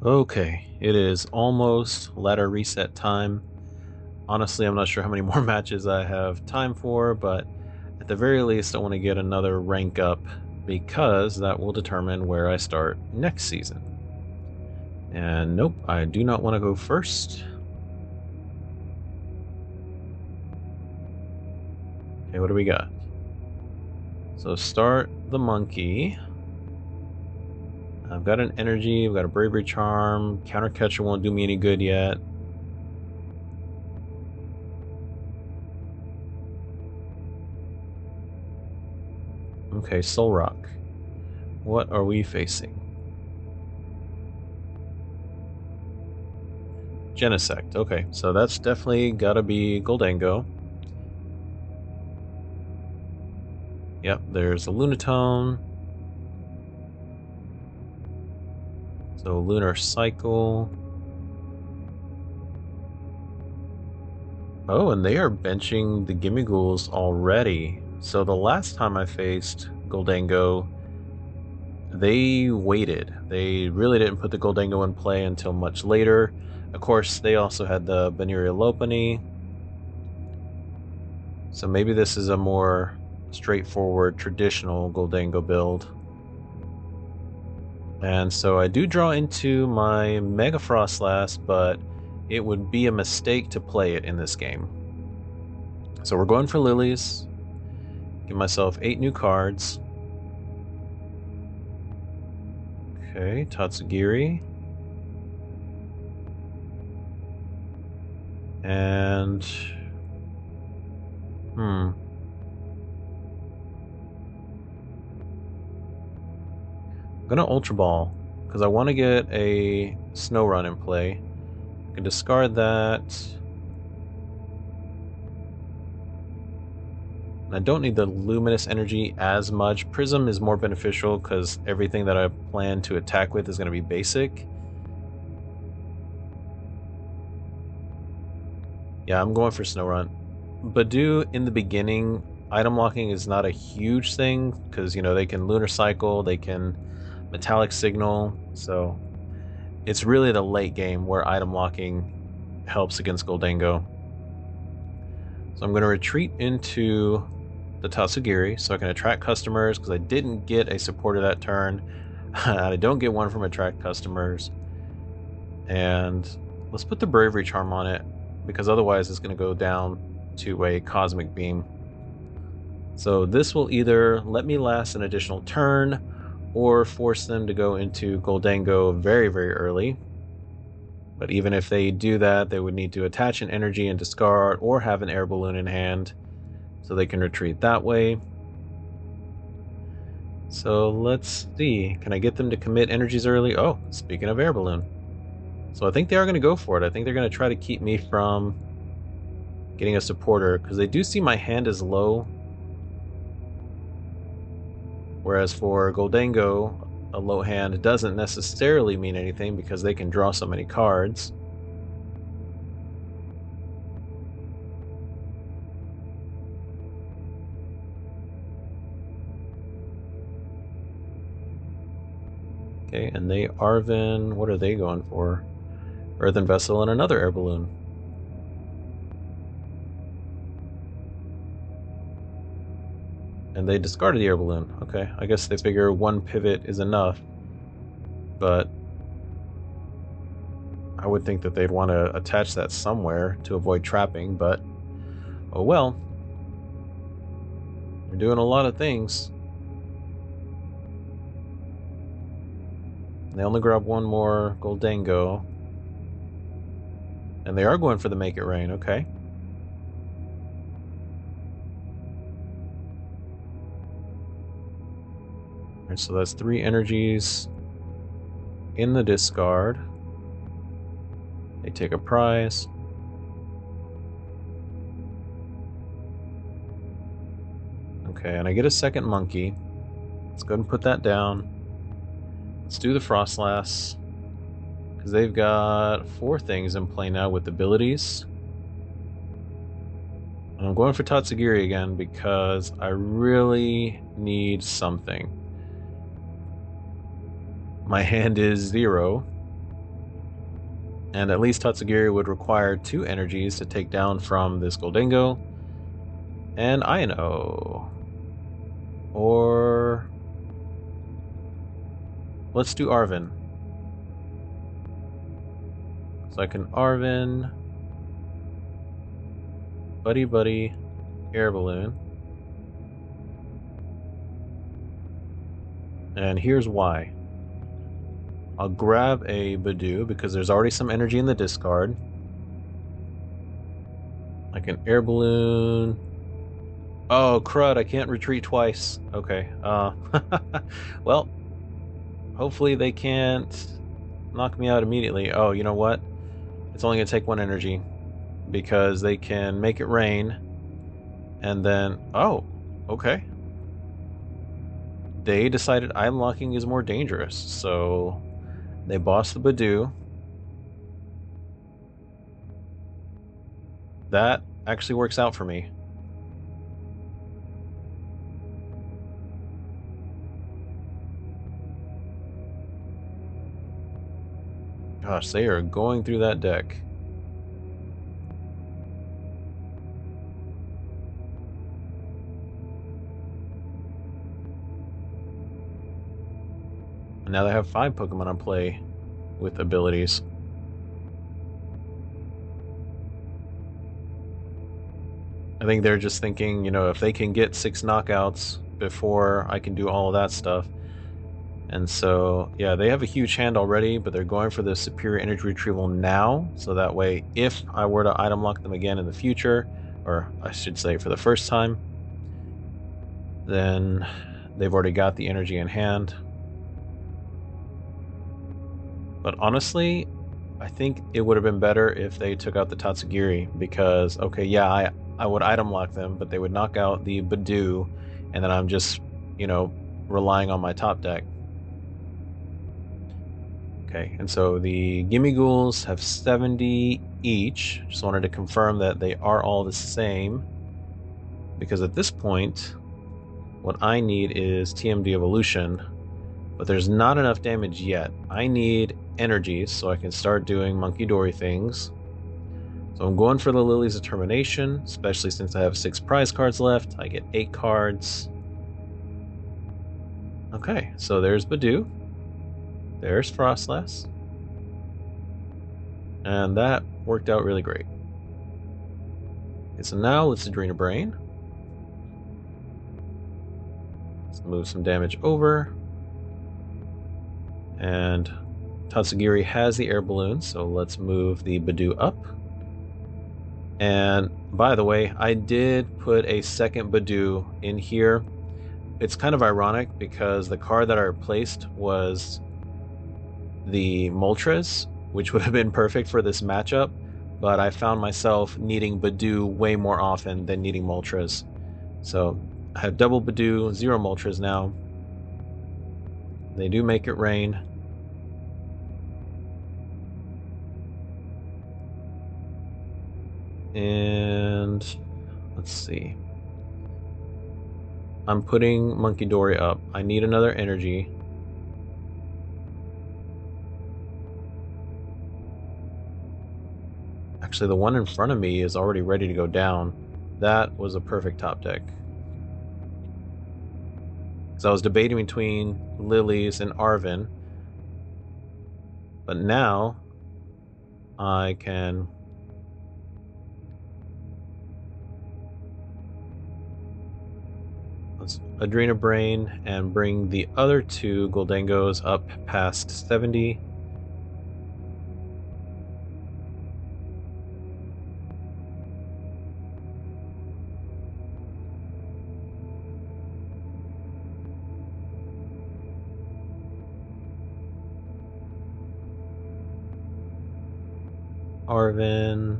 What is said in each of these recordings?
Okay, it is almost ladder reset time. Honestly, I'm not sure how many more matches I have time for, but at the very least, I want to get another rank up because that will determine where I start next season. And nope, I do not want to go first. Okay, what do we got? So start the monkey. I've got an energy, I've got a bravery charm. Counter catcher won't do me any good yet. Okay, Soul Rock. What are we facing? Genesect. Okay, so that's definitely gotta be Goldango. Yep, there's a Lunatone. So Lunar Cycle. Oh, and they are benching the Gimmighouls already. So the last time I faced Goldango, they waited. They really didn't put the Goldango in play until much later. Of course, they also had the Venereal Lopunny. So maybe this is a more straightforward, traditional Goldango build. And so I do draw into my Mega Froslass, but it would be a mistake to play it in this game. So we're going for Lilies. Give myself 8 new cards. Okay, Tatsugiri. And... I'm gonna Ultra Ball, because I want to get a Snow Run in play. I can discard that. I don't need the Luminous Energy as much. Prism is more beneficial because everything that I plan to attack with is going to be basic. Yeah, I'm going for Snow Run. Badu in the beginning, item locking is not a huge thing because, you know, they can Lunar Cycle, they can Metallic Signal, so it's really the late game where item locking helps against Goldango. So I'm going to retreat into the Tatsugiri so I can attract customers because I didn't get a supporter that turn. I don't get one from attract customers. And let's put the Bravery Charm on it because otherwise it's going to go down to a Cosmic Beam. So this will either let me last an additional turn or force them to go into Goldango very, very early. But even if they do that, they would need to attach an energy and discard or have an air balloon in hand so they can retreat that way. So let's see. Can I get them to commit energies early? Oh, speaking of air balloon. So I think they are going to go for it. I think they're going to try to keep me from getting a supporter because they do see my hand is low. Whereas for Goldango, a low hand doesn't necessarily mean anything because they can draw so many cards. Okay, and they Arven, what are they going for? Earthen Vessel and another air balloon. And they discarded the air balloon. Okay, I guess they figure one pivot is enough. But I would think that they'd want to attach that somewhere to avoid trapping, but oh well. They're doing a lot of things. They only grab one more Goldango. And they are going for the Make It Rain, okay. Alright, so that's 3 energies in the discard. They take a prize. Okay, and I get a second monkey. Let's go ahead and put that down. Let's do the Froslass. Because they've got 4 things in play now with abilities. And I'm going for Tatsugiri again because I really need something. My hand is 0. And at least Tatsugiri would require 2 energies to take down from this Gholdengo. And Ino. Or... let's do Arven. So I can Arven... Buddy Buddy... Air Balloon. And here's why. I'll grab a Badoo because there's already some energy in the discard. I can Air Balloon. Oh, crud, I can't retreat twice. Okay, well, hopefully they can't knock me out immediately. Oh, you know what? It's only gonna take 1 energy because they can make it rain. And then, oh, okay. They decided item locking is more dangerous, so they bossed the Badoo. That actually works out for me. Gosh, they are going through that deck. And now they have 5 Pokemon on play with abilities. I think they're just thinking, you know, if they can get 6 knockouts before I can do all of that stuff. And so, yeah, they have a huge hand already, but they're going for the superior energy retrieval now. So that way, if I were to item lock them again in the future, or I should say for the first time, then they've already got the energy in hand. But honestly, I think it would have been better if they took out the Tatsugiri, because, okay, yeah, I would item lock them, but they would knock out the Badoo, and then I'm just, you know, relying on my top deck. Okay, and so the Gimme Ghouls have 70 each. Just wanted to confirm that they are all the same, because at this point, what I need is TMD Evolution, but there's not enough damage yet. I need energies so I can start doing Monkey Dory things. So I'm going for the Lily's Determination, especially since I have 6 prize cards left. I get 8 cards. Okay, so there's Badoo. There's Froslass. And that worked out really great. Okay, so now let's Adrena Brain. Let's move some damage over. And Tatsugiri has the air balloon, so let's move the Badoo up. And by the way, I did put a second Badoo in here. It's kind of ironic because the card that I replaced was the Moltres, which would have been perfect for this matchup, but I found myself needing Badoo way more often than needing Moltres. So I have double Badoo, 0 Moltres now. They do make it rain. And let's see. I'm putting Monkey Dory up. I need another energy. Actually, the one in front of me is already ready to go down. That was a perfect top deck. So I was debating between Lilies and Arven. But now I can let's Adrena Brain and bring the other 2 Gholdengos up past 70. Arven.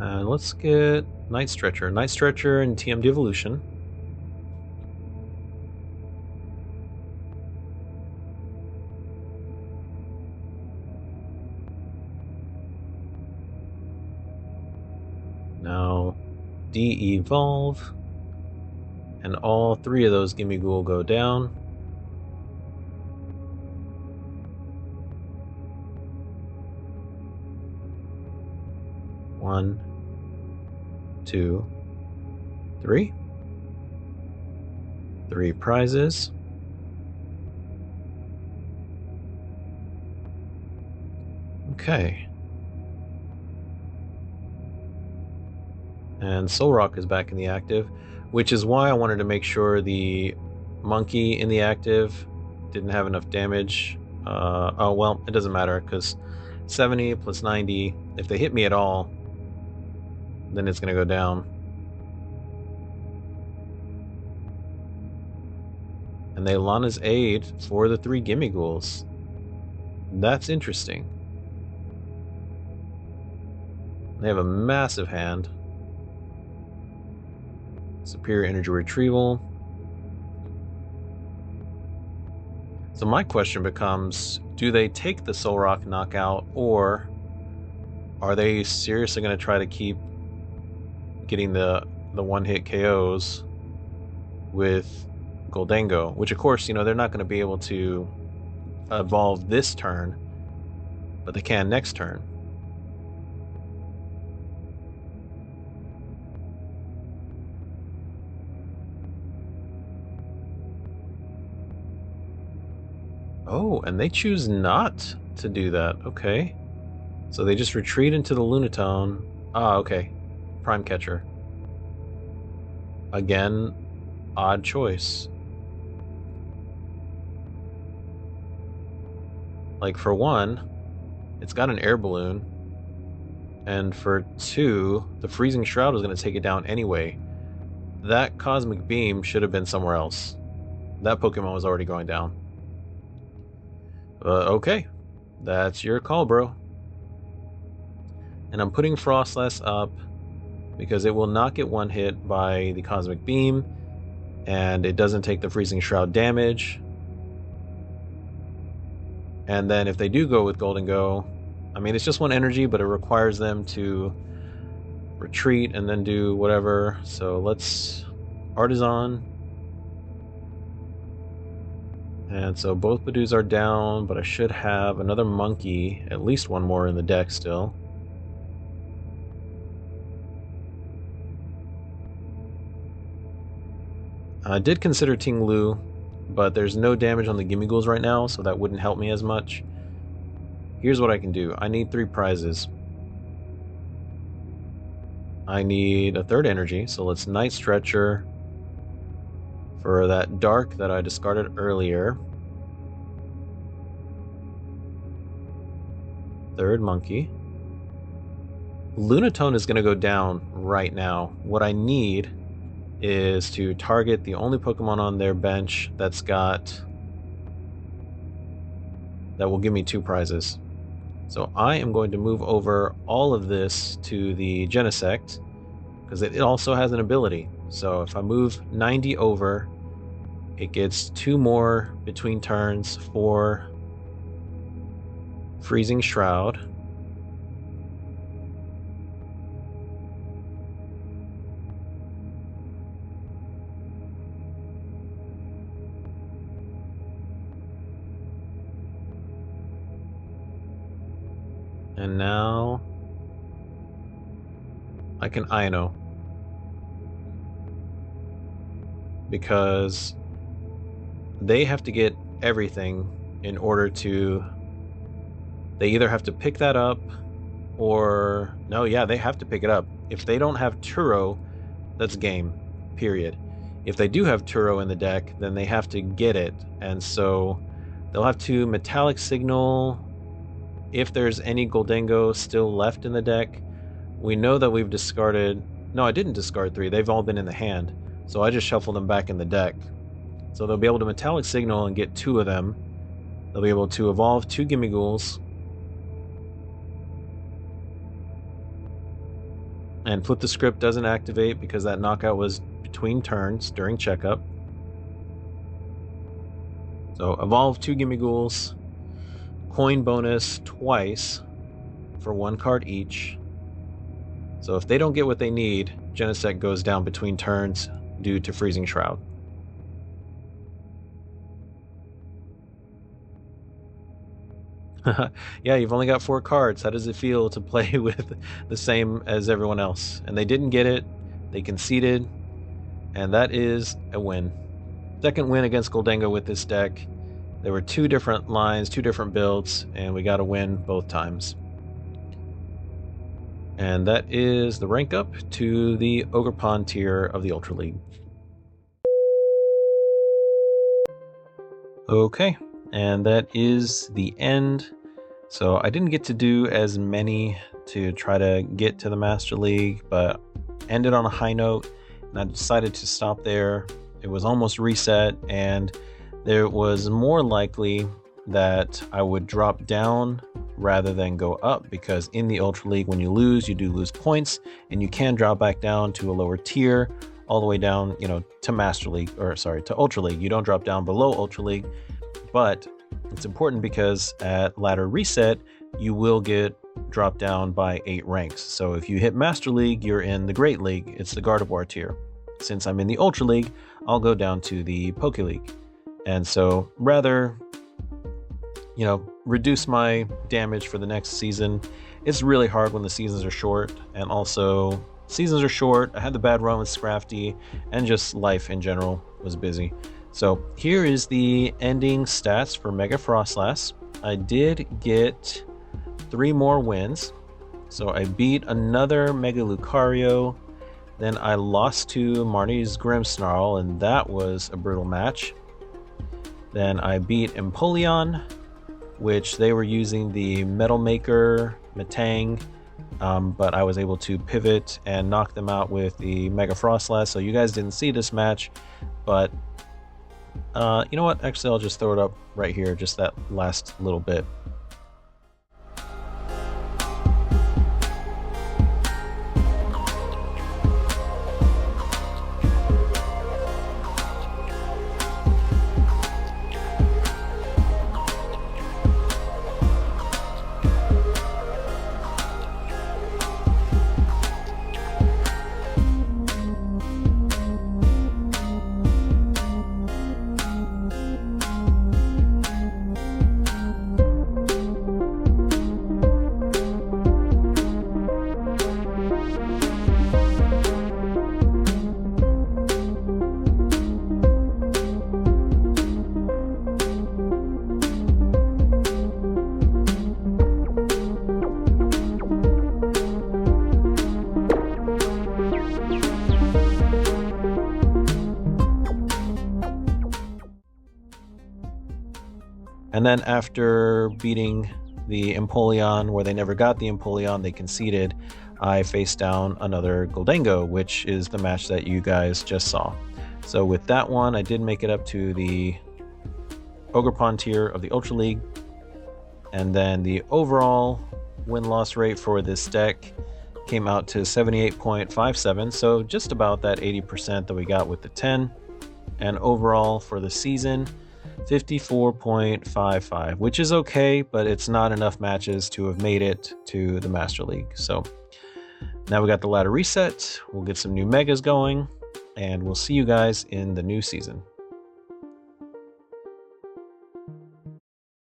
And let's get Night Stretcher. Night Stretcher and TMD Evolution. Now, de-evolve. And all 3 of those Gimme Ghoul go down. 1, 2, 3. 3 prizes. Okay. And Soul Rock is back in the active, which is why I wanted to make sure the monkey in the active didn't have enough damage. Oh, well, it doesn't matter, because 70 plus 90, if they hit me at all, then it's going to go down. And they Lana's aid for the 3 Gimme Ghouls. That's interesting. They have a massive hand. Superior energy retrieval. So my question becomes, do they take the Soul Rock knockout, or are they seriously going to try to keep getting the one-hit KOs with Goldango? Which, of course, you know, they're not going to be able to evolve this turn, but they can next turn. Oh, and they choose not to do that. Okay. So they just retreat into the Lunatone. Ah, okay. Prime Catcher. Again, odd choice. Like, for one, it's got an air balloon. And for 2, the Freezing Shroud was going to take it down anyway. That Cosmic Beam should have been somewhere else. That Pokemon was already going down. Okay, that's your call, bro. And I'm putting Froslass up because it will not get one hit by the Cosmic Beam, and it doesn't take the Freezing Shroud damage. And then if they do go with Goldango, I mean, it's just 1 energy, but it requires them to retreat and then do whatever. So let's Artisan. And so both Badoos are down, but I should have another monkey, at least 1 more in the deck still. I did consider Ting Lu, but there's no damage on the Gimme Ghouls right now, so that wouldn't help me as much. Here's what I can do. I need 3 prizes. I need a 3rd energy, so let's Night Stretcher for that Dark that I discarded earlier. 3rd monkey. Lunatone is going to go down right now. What I need is to target the only Pokemon on their bench that will give me 2 prizes. So I am going to move over all of this to the Genesect, because it also has an ability. So if I move 90 over, it gets 2 more between turns for Freezing Shroud. And now I can Ino, because they have to get everything in order to... They either have to pick that up or... No, yeah, they have to pick it up. If they don't have Turo, that's game, period. If they do have Turo in the deck, then they have to get it. And so they'll have to Metallic Signal if there's any Goldango still left in the deck. We know that we've discarded... No, I didn't discard 3. They've all been in the hand. So I just shuffled them back in the deck. So they'll be able to Metallic Signal and get 2 of them. They'll be able to evolve 2 Gimme Ghouls. And Flip the Script doesn't activate because that knockout was between turns during checkup. So evolve 2 Gimme Ghouls. Coin bonus twice for 1 card each. So if they don't get what they need, Genesect goes down between turns due to Freezing Shroud. Yeah, you've only got 4 cards. How does it feel to play with the same as everyone else? And they didn't get it. They conceded, and that is a win. Second win against Goldengo with this deck. There were 2 different lines, 2 different builds, and we got a win both times. And that is the rank up to the Ogerpon tier of the Ultra League. Okay, and that is the end. So I didn't get to do as many to try to get to the Master League, but ended on a high note, and I decided to stop there. It was almost reset, and there was more likely that I would drop down rather than go up, because in the Ultra League, when you lose, you do lose points, and you can drop back down to a lower tier, all the way down, to Master League, or sorry, to Ultra League. You don't drop down below Ultra League, but it's important because at ladder reset, you will get dropped down by 8 ranks. So if you hit Master League, you're in the Great League. It's the Gardevoir tier. Since I'm in the Ultra League, I'll go down to the Poke League. And so rather, reduce my damage for the next season. It's really hard when the seasons are short, and also seasons are short. I had the bad run with Scrafty, and just life in general was busy. So here is the ending stats for Mega Froslass. I did get 3 more wins. So I beat another Mega Lucario. Then I lost to Marnie's Grimmsnarl, and that was a brutal match. Then I beat Empoleon, which they were using the Metal Maker Metang, but I was able to pivot and knock them out with the Mega Froslass. So you guys didn't see this match, but you know what? Actually, I'll just throw it up right here, just that last little bit. And then after beating the Empoleon, where they never got the Empoleon, they conceded, I faced down another Goldengo, which is the match that you guys just saw. So with that one, I did make it up to the Ogerpon tier of the Ultra League. And then the overall win-loss rate for this deck came out to 78.57, so just about that 80% that we got with the 10. And overall for the season, 54.55, which is okay, but it's not enough matches to have made it to the Master League. So now we got the ladder reset, we'll get some new megas going, and we'll see you guys in the new season.